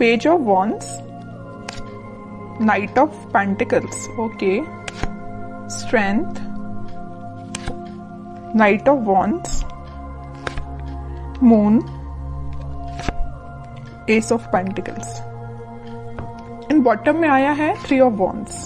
Page of wands, night of pentacles, okay, strength, night of wands, moon, S of pentacles. In bottom में आया है three of wands.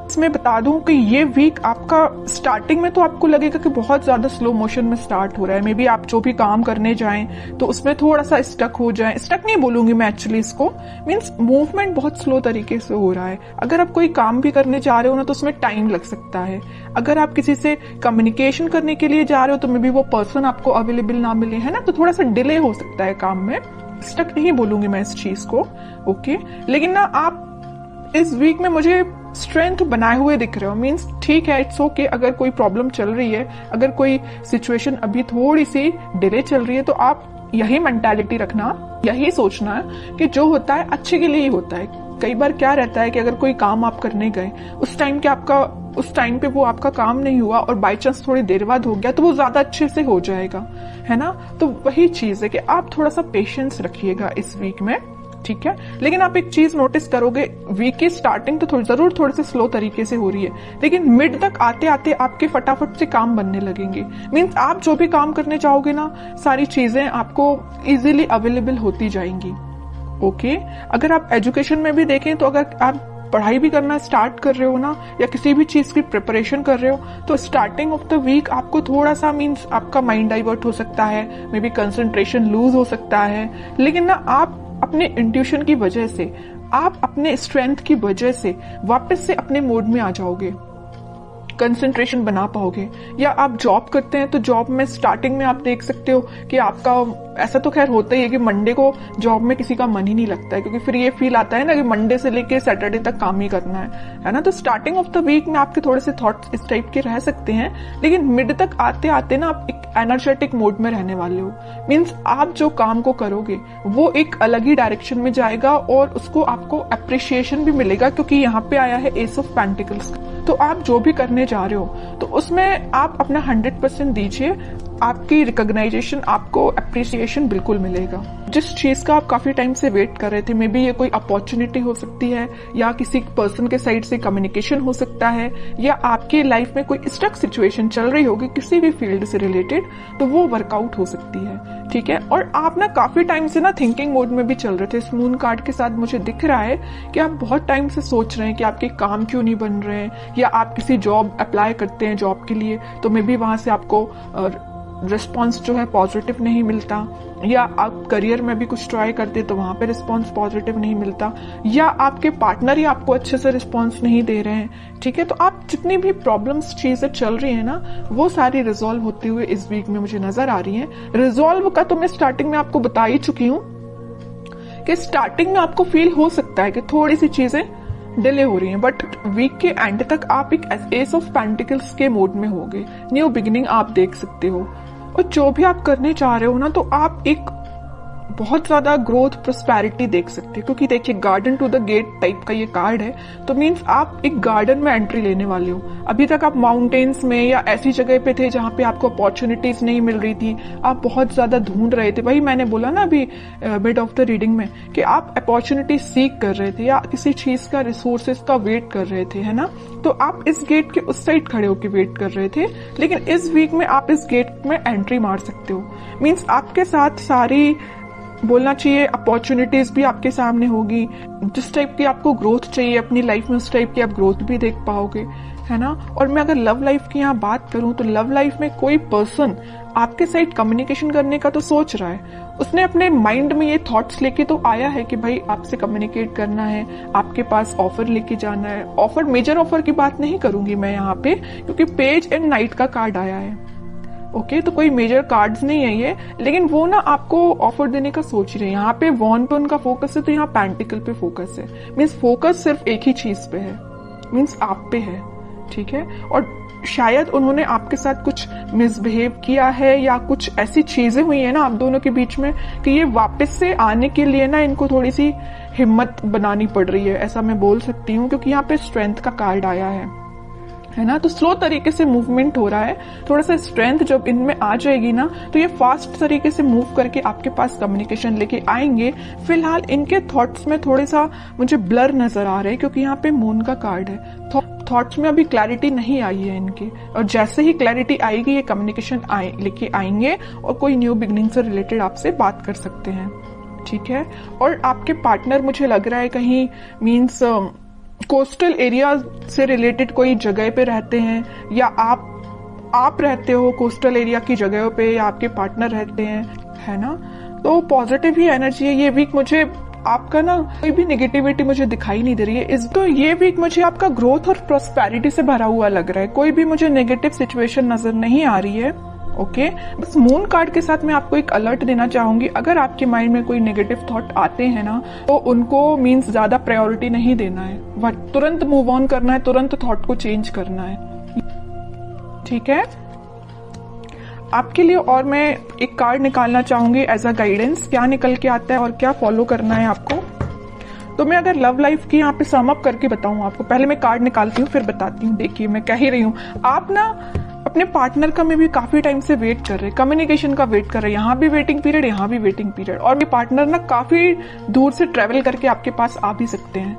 इसमें बता दूं कि ये वीक आपका स्टार्टिंग में तो आपको लगेगा कि बहुत ज्यादा स्लो मोशन में स्टार्ट हो रहा है। मे बी आप जो भी काम करने जाएं तो उसमें थोड़ा सा स्टक हो जाए। स्टक नहीं बोलूंगी मैं एक्चुअली इसको, मीन्स मूवमेंट बहुत स्लो तरीके से हो रहा है। अगर आप कोई काम भी करने जा रहे हो ना तो उसमें टाइम लग सकता है। अगर आप किसी से कम्युनिकेशन करने के लिए जा रहे हो तो मे बी वो पर्सन आपको अवेलेबल ना मिले, है ना, तो थोड़ा सा डिले हो सकता है काम में। स्टक नहीं बोलूंगी मैं इस चीज को, ओके। लेकिन ना आप इस वीक में मुझे स्ट्रेंथ बनाए हुए दिख रहे हो, मीन्स ठीक है, इट्स ओके। अगर कोई प्रॉब्लम चल रही है, अगर कोई सिचुएशन अभी थोड़ी सी डिले चल रही है, तो आप यही मेंटालिटी रखना, यही सोचना है कि जो होता है अच्छे के लिए ही होता है। कई बार क्या रहता है कि अगर कोई काम आप करने गए, उस टाइम पे वो आपका काम नहीं हुआ और बाई चांस थोड़ी देर बाद हो गया तो वो ज्यादा अच्छे से हो जाएगा, है ना। तो वही चीज है कि आप थोड़ा सा पेशेंस रखिएगा इस वीक में, ठीक है। लेकिन आप एक चीज नोटिस करोगे, वीक की स्टार्टिंग तो जरूर थोड़ी सी स्लो तरीके से हो रही है, लेकिन मिड तक आते आते आपके फटाफट से काम बनने लगेंगे। मीन्स आप जो भी काम करने चाहोगे ना, सारी चीजें आपको इजीली अवेलेबल होती जाएंगी, ओके। अगर आप एजुकेशन में भी देखें तो अगर आप पढ़ाई भी करना स्टार्ट कर रहे हो ना, या किसी भी चीज की प्रिपरेशन कर रहे हो, तो स्टार्टिंग ऑफ द वीक आपको थोड़ा सा, मीन्स आपका माइंड डाइवर्ट हो सकता है, मे बी कंसंट्रेशन लूज हो सकता है। लेकिन ना आप अपने इंट्यूशन की वजह से, आप अपने स्ट्रेंथ की वजह से वापस से अपने मोड में आ जाओगे, कंसंट्रेशन बना पाओगे। या आप जॉब करते हैं तो जॉब में स्टार्टिंग में आप देख सकते हो कि आपका, ऐसा तो खैर होता ही है कि मंडे को जॉब में किसी का मन ही नहीं लगता है, क्योंकि फिर ये फील आता है ना कि मंडे से लेके सैटरडे तक काम ही करना है ना। तो स्टार्टिंग ऑफ द वीक में आपके थोड़े से थॉट्स इस टाइप के रह सकते हैं, लेकिन मिड तक आते आते ना आप एक एनर्जेटिक मोड में रहने वाले हो। मीन्स आप जो काम को करोगे वो एक अलग ही डायरेक्शन में जाएगा और उसको आपको अप्रिशिएशन भी मिलेगा, क्योंकि यहाँ पे आया है एस ऑफ पेंटिकल्स। तो आप जो भी करने जा रहे हो तो उसमें आप अपना 100% दीजिए, आपकी रिकॉग्नाइजेशन, आपको अप्रिसिएशन बिल्कुल मिलेगा। जिस चीज का आप काफी टाइम से वेट कर रहे थे, मे बी ये कोई अपॉर्चुनिटी हो सकती है, या किसी पर्सन के साइड से कम्युनिकेशन हो सकता है, या आपके लाइफ में कोई स्टक सिचुएशन चल रही होगी किसी भी फील्ड से रिलेटेड, तो वो वर्कआउट हो सकती है, ठीक है। और आप ना काफी टाइम से ना थिंकिंग मोड में भी चल रहे थे। इस मून कार्ड के साथ मुझे दिख रहा है कि आप बहुत टाइम से सोच रहे हैं कि आपके काम क्यों नहीं बन रहे हैं, या आप किसी जॉब अप्लाई करते हैं जॉब के लिए तो मे बी वहां से आपको रिस्पॉन्स जो है पॉजिटिव नहीं मिलता, या आप करियर में भी कुछ ट्राई करते तो वहां पे रिस्पॉन्स पॉजिटिव नहीं मिलता, या आपके पार्टनर ही आपको अच्छे से रिस्पॉन्स नहीं दे रहे हैं, ठीक है। तो आप जितनी भी प्रॉब्लम्स चीजें चल रही है ना, वो सारी रिजॉल्व होते हुए इस वीक में मुझे नजर आ रही हैं। रिजॉल्व का तो मैं स्टार्टिंग में आपको बता ही चुकी हूँ कि स्टार्टिंग में आपको फील हो सकता है कि थोड़ी सी चीजें डिले हो रही हैं, बट वीक के एंड तक आप एक एस ऑफ पेंटिकल्स के मोड में होगे। न्यू बिगिनिंग आप देख सकते हो, और जो भी आप करने चाह रहे हो ना, तो आप एक बहुत ज्यादा ग्रोथ प्रोस्पेरिटी देख सकते हैं, क्योंकि देखिए garden to the gate type का ये कार्ड है, तो मीन्स आप एक गार्डन में एंट्री लेने वाले हो। अभी तक आप माउंटेन्स में या ऐसी जगह पे थे जहां पे आपको अपॉर्चुनिटीज नहीं मिल रही थी, आप बहुत ज्यादा ढूंढ रहे थे। वही मैंने बोला ना अभी मिड ऑफ द रीडिंग में कि आप अपॉर्चुनिटी सीक कर रहे थे, या किसी चीज का, रिसोर्सेज का वेट कर रहे थे, है ना। तो आप इस गेट के उस साइड खड़े होकर वेट कर रहे थे, लेकिन इस वीक में आप इस गेट में एंट्री मार सकते हो। मीन्स आपके साथ सारी, बोलना चाहिए, अपॉर्चुनिटीज भी आपके सामने होगी। जिस टाइप की आपको ग्रोथ चाहिए अपनी लाइफ में, उस टाइप की आप ग्रोथ भी देख पाओगे, है ना। और मैं अगर लव लाइफ की यहाँ बात करूं तो लव लाइफ में कोई पर्सन आपके साथ कम्युनिकेशन करने का तो सोच रहा है, उसने अपने माइंड में ये थॉट्स लेके तो आया है कि भाई आपसे कम्युनिकेट करना है, आपके पास ऑफर लेके जाना है। ऑफर, मेजर ऑफर की बात नहीं करूंगी मैं यहाँ पे, क्योंकि पेज एंड नाइट का कार्ड आया है, ओके। तो कोई मेजर कार्ड्स नहीं है ये, लेकिन वो ना आपको ऑफर देने का सोच रहे हैं। यहाँ पे वॉन पे उनका फोकस है, तो यहाँ पेंटिकल पे फोकस है। मीन्स फोकस सिर्फ एक ही चीज पे है, मीन्स आप पे है, ठीक है। और शायद उन्होंने आपके साथ कुछ मिसबिहेव किया है, या कुछ ऐसी चीजें हुई है ना आप दोनों के बीच में कि ये वापस से आने के लिए ना इनको थोड़ी सी हिम्मत बनानी पड़ रही है, ऐसा मैं बोल सकती हूँ, क्योंकि यहाँ पे स्ट्रेंथ का कार्ड आया है। है ना। तो स्लो तरीके से मूवमेंट हो रहा है, थोड़ा सा स्ट्रेंथ जब इनमें आ जाएगी ना तो ये फास्ट तरीके से मूव करके आपके पास कम्युनिकेशन लेके आएंगे। फिलहाल इनके थॉट्स में थोड़े सा मुझे ब्लर नजर आ रहे हैं क्योंकि यहाँ पे मून का कार्ड है। थॉट्स में अभी क्लैरिटी नहीं आई है इनके, और जैसे ही क्लैरिटी आएगी ये कम्युनिकेशन लेके आएंगे और कोई न्यू बिगनिंग से रिलेटेड आपसे बात कर सकते हैं, ठीक है। और आपके पार्टनर मुझे लग रहा है कहीं मीन्स कोस्टल एरिया से रिलेटेड कोई जगह पे रहते हैं, या आप रहते हो कोस्टल एरिया की जगहों पे, या आपके पार्टनर रहते हैं, है ना। तो पॉजिटिव ही एनर्जी है ये वीक। मुझे आपका ना कोई भी नेगेटिविटी मुझे दिखाई नहीं दे रही है तो ये वीक मुझे आपका ग्रोथ और प्रॉस्पेरिटी से भरा हुआ लग रहा है। कोई भी मुझे नेगेटिव सिचुएशन नजर नहीं आ रही है, ओके। बस मून कार्ड के साथ मैं आपको एक अलर्ट देना चाहूंगी, अगर आपके माइंड में कोई नेगेटिव थॉट आते हैं ना तो उनको मीन्स ज्यादा प्रायोरिटी नहीं देना है, तुरंत मूव ऑन करना है, तुरंत थॉट को चेंज करना है, ठीक है आपके लिए। और मैं एक कार्ड निकालना चाहूंगी एज अ गाइडेंस, क्या निकल के आता है और क्या फॉलो करना है आपको। तो मैं अगर लव लाइफ की यहाँ पे सम अप करके बताऊं आपको, पहले मैं कार्ड निकालती हूँ फिर बताती हूँ। देखिए मैं कह ही रही हूँ, आप ना अपने पार्टनर का में भी काफी टाइम से वेट कर रहे हैं, कम्युनिकेशन का वेट कर रहे हैं, यहाँ भी वेटिंग पीरियड, यहाँ भी वेटिंग पीरियड, और ये पार्टनर ना काफी दूर से ट्रेवल करके आपके पास आ भी सकते हैं।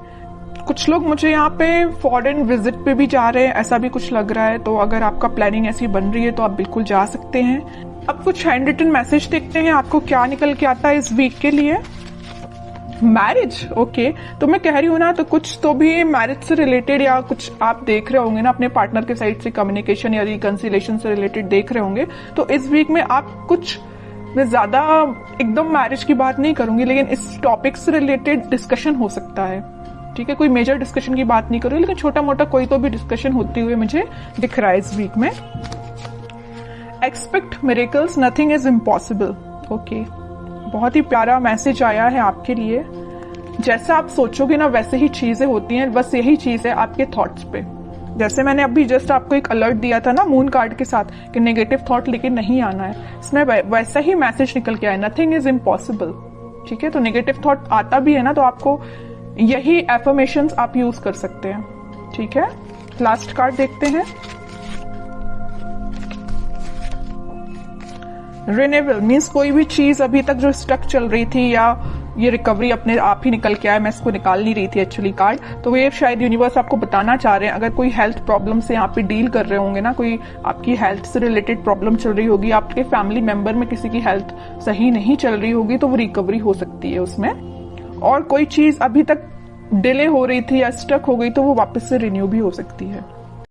कुछ लोग मुझे यहाँ पे फॉरेन विजिट पे भी जा रहे हैं, ऐसा भी कुछ लग रहा है। तो अगर आपका प्लानिंग ऐसी बन रही है तो आप बिल्कुल जा सकते हैं। अब कुछ हैंड रिटन मैसेज देखते हैं आपको क्या निकल के आता है इस वीक के लिए। Marriage, okay. तो मैं कह रही हूँ ना, तो कुछ तो भी मैरिज से रिलेटेड या कुछ आप देख रहे होंगे ना अपने पार्टनर के साइड से, कम्युनिकेशन या रिकंसिलेशन से रिलेटेड देख रहे होंगे। तो इस वीक में आप कुछ, मैं ज्यादा एकदम मैरिज की बात नहीं करूंगी, लेकिन इस टॉपिक से रिलेटेड डिस्कशन हो सकता है, ठीक है। कोई मेजर डिस्कशन की बात नहीं करूंगी, लेकिन छोटा मोटा कोई तो भी डिस्कशन होती हुई मुझे दिख रहा है इस वीक में। Expect miracles, nothing is impossible, okay. बहुत ही प्यारा मैसेज आया है आपके लिए। जैसा आप सोचोगे ना वैसे ही चीजें होती हैं, बस यही चीज है आपके थॉट्स पे। जैसे मैंने अभी जस्ट आपको एक अलर्ट दिया था ना मून कार्ड के साथ कि नेगेटिव थॉट लेके नहीं आना है, इसमें वैसा ही मैसेज निकल के आया, नथिंग इज इम्पॉसिबल, ठीक है। तो नेगेटिव थॉट आता भी है ना तो आपको यही एफर्मेशंस आप यूज कर सकते हैं, ठीक है। लास्ट कार्ड देखते हैं, रिन्यूअल मीन्स कोई भी चीज अभी तक जो स्टक चल रही थी या ये रिकवरी अपने आप ही निकल के आया, मैं इसको निकाल नहीं रही थी एक्चुअली कार्ड। तो ये शायद यूनिवर्स आपको बताना चाह रहे हैं, अगर कोई हेल्थ प्रॉब्लम से यहाँ पे डील कर रहे होंगे ना, कोई आपकी हेल्थ से रिलेटेड प्रॉब्लम चल रही होगी, आपके फैमिली मेंबर में किसी की हेल्थ सही नहीं चल रही होगी, तो वो रिकवरी हो सकती है उसमें। और कोई चीज अभी तक डिले हो रही थी या स्टक हो गई तो वो वापस से रिन्यू भी हो सकती है।